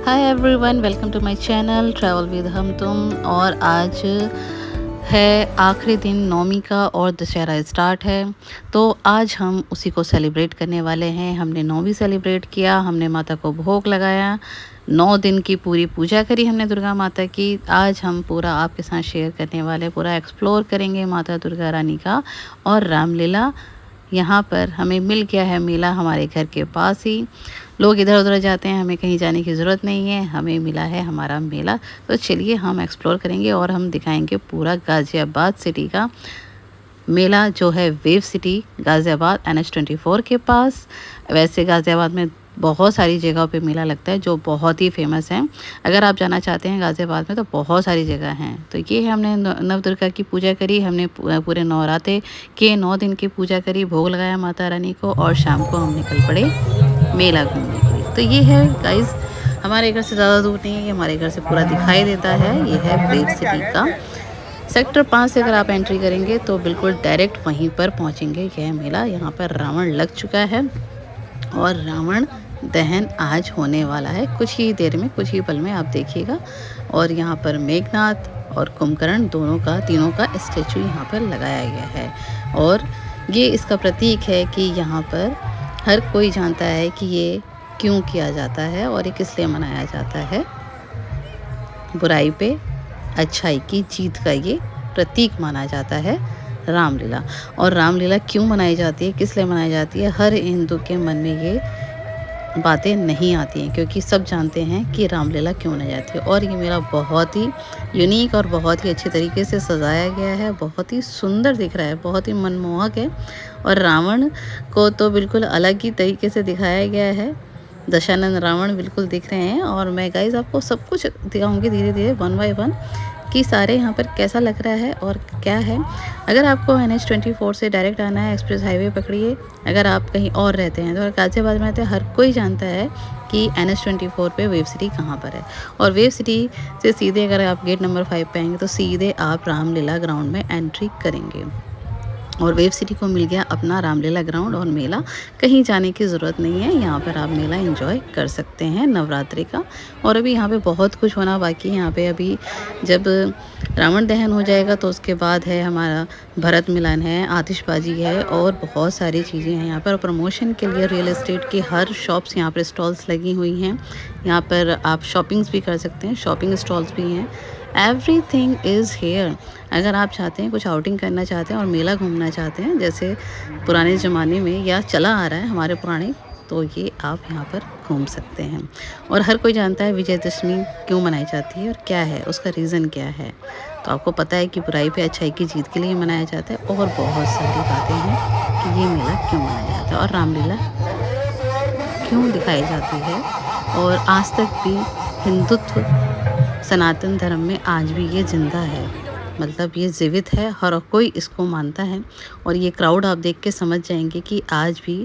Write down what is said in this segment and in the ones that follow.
Hi everyone, welcome to my channel travel with Hum Tum. और आज है आखिरी दिन नौमी का और दशहरा स्टार्ट है, तो आज हम उसी को सेलिब्रेट करने वाले हैं। हमने नौमी सेलिब्रेट किया, हमने माता को भोग लगाया, 9 दिन की पूरी पूजा करी हमने दुर्गा माता की। आज हम पूरा आपके साथ शेयर करने वाले, पूरा एक्सप्लोर करेंगे माता दुर्गा रानी का और रामलीला। यहाँ पर हमें मिल गया है मेला हमारे घर के पास ही। लोग इधर उधर जाते हैं, हमें कहीं जाने की ज़रूरत नहीं है, हमें मिला है हमारा मेला। तो चलिए हम एक्सप्लोर करेंगे और हम दिखाएंगे पूरा गाज़ियाबाद सिटी का मेला, जो है वेव सिटी गाज़ियाबाद NH24 के पास। वैसे गाज़ियाबाद में बहुत सारी जगहों पे मेला लगता है जो बहुत ही फेमस है। अगर आप जाना चाहते हैं गाज़ियाबाद में तो बहुत सारी जगह हैं। तो ये हमने नव दुर्गा की पूजा करी, हमने पूरे नवरात्रे के 9 दिन की पूजा करी, भोग लगाया माता रानी को और शाम को हम निकल पड़े मेला घूमने के लिए। तो ये है गाइस, हमारे घर से ज़्यादा दूर नहीं है, ये हमारे घर से पूरा दिखाई देता है। ये है वेव सिटी का सेक्टर 5 से अगर आप एंट्री करेंगे तो बिल्कुल डायरेक्ट वहीं पर पहुंचेंगे। यह मेला, यहाँ पर रावण लग चुका है और रावण दहन आज होने वाला है कुछ ही देर में, कुछ ही पल में, आप देखिएगा। और यहाँ पर मेघनाथ और कुंभकर्ण तीनों का स्टैचू यहाँ पर लगाया गया है। और ये इसका प्रतीक है कि यहाँ पर हर कोई जानता है कि ये क्यों किया जाता है और ये किस लिए मनाया जाता है। बुराई पे अच्छाई की जीत का ये प्रतीक माना जाता है रामलीला। और रामलीला क्यों मनाई जाती है, किस लिए मनाई जाती है, हर हिंदू के मन में ये बातें नहीं आती हैं, क्योंकि सब जानते हैं कि रामलीला क्यों मनाई जाती है। और ये मेला बहुत ही यूनिक और बहुत ही अच्छे तरीके से सजाया गया है, बहुत ही सुंदर दिख रहा है, बहुत ही मनमोहक है। और रावण को तो बिल्कुल अलग ही तरीके से दिखाया गया है, दशानन रावण बिल्कुल दिख रहे हैं। और मैं गाइस आपको सब कुछ दिखाऊंगी धीरे धीरे, 1 बाय 1, कि सारे यहाँ पर कैसा लग रहा है और क्या है। अगर आपको NH24 से डायरेक्ट आना है, एक्सप्रेस हाईवे पकड़िए। अगर आप कहीं और रहते हैं, तो गाज़ियाबाद में रहते हैं, हर कोई जानता है कि NH24 पे वेव सिटी कहाँ पर है। और वेव सिटी से सीधे अगर आप गेट नंबर 5 पे आएंगे तो सीधे आप रामलीला ग्राउंड में एंट्री करेंगे। और वेव सिटी को मिल गया अपना रामलीला ग्राउंड और मेला, कहीं जाने की ज़रूरत नहीं है, यहाँ पर आप मेला एंजॉय कर सकते हैं नवरात्रि का। और अभी यहाँ पे बहुत कुछ होना बाकी है। यहाँ पे अभी जब रावण दहन हो जाएगा तो उसके बाद है हमारा भरत मिलन है, आतिशबाजी है और बहुत सारी चीज़ें हैं यहाँ पर। प्रमोशन के लिए रियल एस्टेट की हर शॉप्स यहाँ पर स्टॉल्स लगी हुई हैं। यहाँ पर आप शॉपिंग्स भी कर सकते हैं, शॉपिंग स्टॉल्स भी हैं, एवरीथिंग इज़ हेयर। अगर आप चाहते हैं कुछ आउटिंग करना चाहते हैं और मेला घूमना चाहते हैं जैसे पुराने ज़माने में या चला आ रहा है हमारे पुराने, तो ये आप यहाँ पर घूम सकते हैं। और हर कोई जानता है विजयदशमी क्यों मनाई जाती है और क्या है उसका रीज़न क्या है। तो आपको पता है कि बुराई पे अच्छाई की जीत के लिए मनाया जाता है। और बहुत सारी बातें हैं कि ये मेला क्यों मनाया जाता है और रामलीला क्यों दिखाई जाती है। और आज तक भी हिंदुत्व, सनातन धर्म में आज भी ये जिंदा है, मतलब ये जीवित है, हर कोई इसको मानता है। और ये क्राउड आप देख के समझ जाएंगे कि आज भी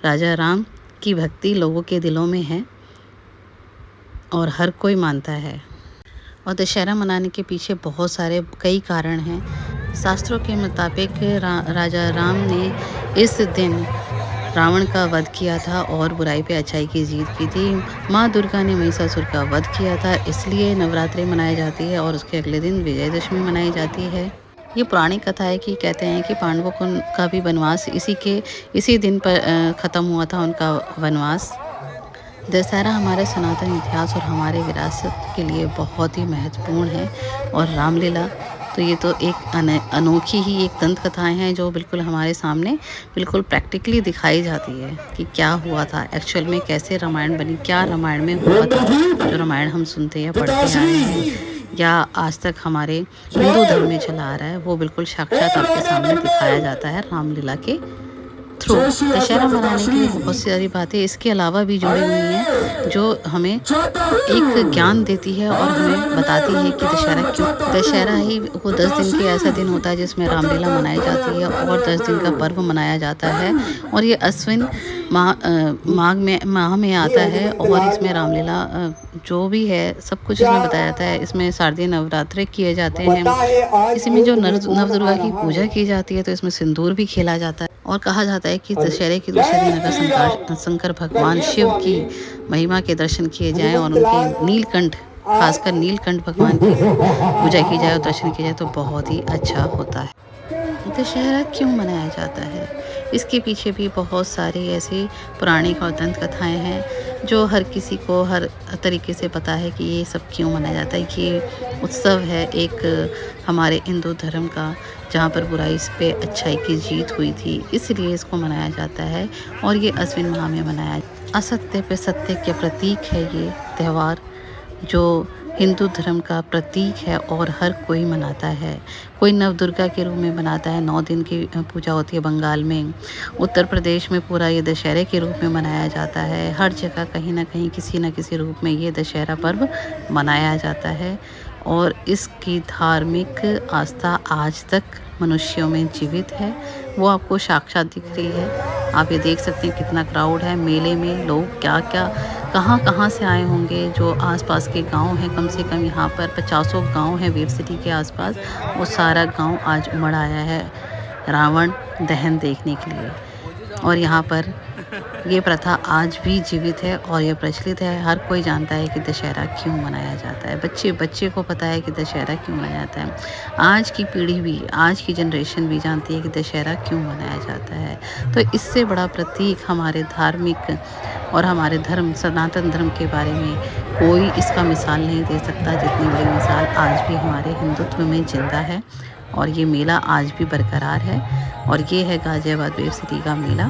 राजा राम की भक्ति लोगों के दिलों में है और हर कोई मानता है। और दशहरा मनाने के पीछे बहुत सारे कई कारण हैं। शास्त्रों के मुताबिक राजा राम ने इस दिन रावण का वध किया था और बुराई पे अच्छाई की जीत की थी। माँ दुर्गा ने महिषासुर का वध किया था, इसलिए नवरात्रि मनाई जाती है और उसके अगले दिन विजयदशमी मनाई जाती है। ये पुरानी कथा है कि कहते हैं कि पांडवों का भी वनवास इसी दिन पर ख़त्म हुआ था, उनका वनवास। दशहरा हमारे सनातन इतिहास और हमारे विरासत के लिए बहुत ही महत्वपूर्ण है। और रामलीला तो ये तो एक अनोखी ही एक दंत कथाएँ हैं जो बिल्कुल हमारे सामने बिल्कुल प्रैक्टिकली दिखाई जाती है कि क्या हुआ था एक्चुअल में, कैसे रामायण बनी, क्या रामायण में हुआ था। जो रामायण हम सुनते या पढ़ते आ रहे हैं या आज तक हमारे हिंदू धर्म में चला आ रहा है, वो बिल्कुल साक्षात आपके सामने दिखाया जाता है रामलीला के थ्रू। दशहरा मनाने के लिए बहुत सारी बातें इसके अलावा भी जुड़ी हुई हैं जो हमें एक ज्ञान देती है और हमें बताती है कि दशहरा ही वो 10 दिन के ऐसा दिन होता है जिसमें रामलीला मनाई जाती है और 10 दिन का पर्व मनाया जाता है। और ये अश्विन माह में आता है और इसमें रामलीला जो भी है सब कुछ इसमें बताया जाता है। इसमें शारदीय नवरात्रे किए जाते हैं। इसी में जो नवदुर्गा की पूजा की जाती है तो इसमें सिंदूर भी खेला जाता है और कहा जाता है कि दशहरे के दूसरे दिन अगर शंकर भगवान शिव की महिमा के दर्शन किए जाएं और उनके नीलकंठ, खासकर नीलकंठ भगवान की पूजा की जाए और दर्शन किया जाए तो बहुत ही अच्छा होता है। दशहरा क्यों मनाया जाता है? इसके पीछे भी बहुत सारी ऐसी पौराणिक और दंत कथाएँ हैं जो हर किसी को हर तरीके से पता है कि ये सब क्यों मनाया जाता है। ये उत्सव है एक हमारे हिंदू धर्म का, जहाँ पर बुराई पे अच्छाई की जीत हुई थी, इसलिए इसको मनाया जाता है। और ये अश्विन माह में मनाया, असत्य पे सत्य के प्रतीक है ये त्यौहार, जो हिंदू धर्म का प्रतीक है और हर कोई मनाता है। कोई नवदुर्गा के रूप में मनाता है, 9 दिन की पूजा होती है बंगाल में। उत्तर प्रदेश में पूरा ये दशहरे के रूप में मनाया जाता है। हर जगह कहीं ना कहीं किसी न किसी रूप में ये दशहरा पर्व मनाया जाता है और इसकी धार्मिक आस्था आज तक मनुष्यों में जीवित है। वो आपको साक्षात दिख रही है। आप ये देख सकते हैं कितना क्राउड है मेले में, लोग क्या क्या कहाँ से आए होंगे। जो आसपास के गांव हैं, कम से कम यहाँ पर 50 गांव हैं वेव सिटी के आसपास, वो सारा गांव आज उमड़ आया है रावण दहन देखने के लिए। और यहाँ पर ये प्रथा आज भी जीवित है और ये प्रचलित है। हर कोई जानता है कि दशहरा क्यों मनाया जाता है। बच्चे बच्चे को पता है कि दशहरा क्यों मनाया जाता है। आज की पीढ़ी भी, आज की जनरेशन भी जानती है कि दशहरा क्यों मनाया जाता है। तो इससे बड़ा प्रतीक हमारे धार्मिक और हमारे धर्म, सनातन धर्म के बारे में कोई इसका मिसाल नहीं दे सकता जितनी बड़ी मिसाल आज भी हमारे हिंदुत्व में जिंदा है। और ये मेला आज भी बरकरार है और ये है गाज़ियाबाद वेव सिटी का मेला।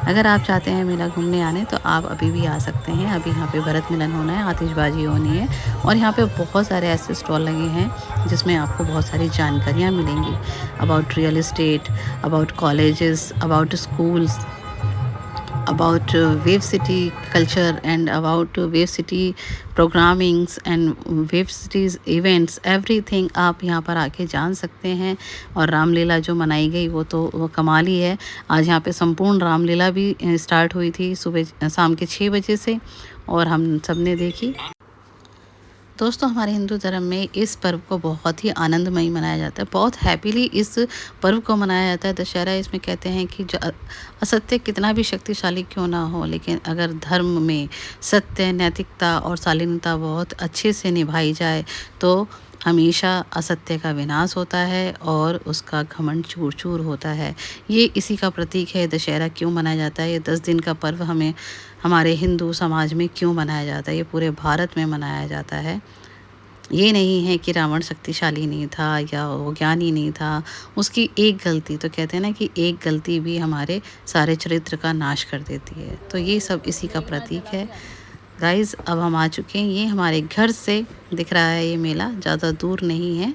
अगर आप चाहते हैं मेला घूमने आने तो आप अभी भी आ सकते हैं। अभी यहाँ पे भरत मिलन होना है, आतिशबाजी होनी है और यहाँ पे बहुत सारे ऐसे स्टॉल लगे हैं जिसमें आपको बहुत सारी जानकारियाँ मिलेंगी about real estate, about colleges, about schools, about wave city culture and about wave city programmings and wave cities events, everything आप यहाँ पर आके जान सकते हैं। और रामलीला जो मनाई गई वो कमाल ही है। आज यहाँ पे संपूर्ण रामलीला भी स्टार्ट हुई थी सुबह शाम के 6 बजे से और हम सब ने देखी। दोस्तों, हमारे हिंदू धर्म में इस पर्व को बहुत ही आनंदमयी मनाया जाता है, बहुत हैप्पीली इस पर्व को मनाया जाता है। दशहरा, इसमें कहते हैं कि असत्य कितना भी शक्तिशाली क्यों ना हो, लेकिन अगर धर्म में सत्य, नैतिकता और शालीनता बहुत अच्छे से निभाई जाए तो हमेशा असत्य का विनाश होता है और उसका घमंड चूर चूर होता है। ये इसी का प्रतीक है। दशहरा क्यों मनाया जाता है? ये 10 दिन का पर्व हमें हमारे हिंदू समाज में क्यों मनाया जाता है? ये पूरे भारत में मनाया जाता है। ये नहीं है कि रावण शक्तिशाली नहीं था या वो ज्ञानी नहीं था, उसकी एक गलती, तो कहते हैं ना कि एक गलती भी हमारे सारे चरित्र का नाश कर देती है। तो ये सब इसी का प्रतीक है। गाइज़, अब हम आ चुके हैं, ये हमारे घर से दिख रहा है ये मेला, ज़्यादा दूर नहीं है,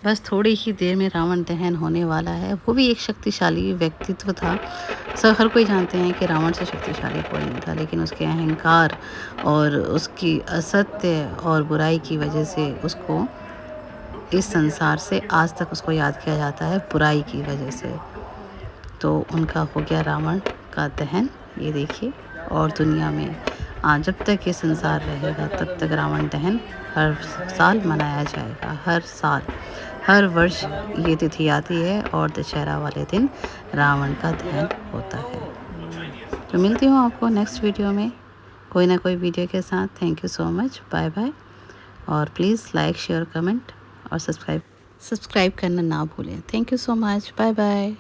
बस थोड़ी ही देर में रावण दहन होने वाला है। वो भी एक शक्तिशाली व्यक्तित्व था। सब हर कोई जानते हैं कि रावण से शक्तिशाली कोई नहीं था, लेकिन उसके अहंकार और उसकी असत्य और बुराई की वजह से उसको इस संसार से आज तक उसको याद किया जाता है, बुराई की वजह से। तो उनका हो गया रावण का दहन, ये देखिए। और दुनिया में जब तक ये संसार रहेगा तब तक रावण दहन हर साल मनाया जाएगा। हर साल, हर वर्ष ये तिथि आती है और दशहरा वाले दिन रावण का दहन होता है। तो मिलती हूँ आपको नेक्स्ट वीडियो में कोई ना कोई वीडियो के साथ। Thank you so much, bye bye. और प्लीज़ लाइक, शेयर, कमेंट और सब्सक्राइब करना ना भूलें। Thank you so much, bye bye.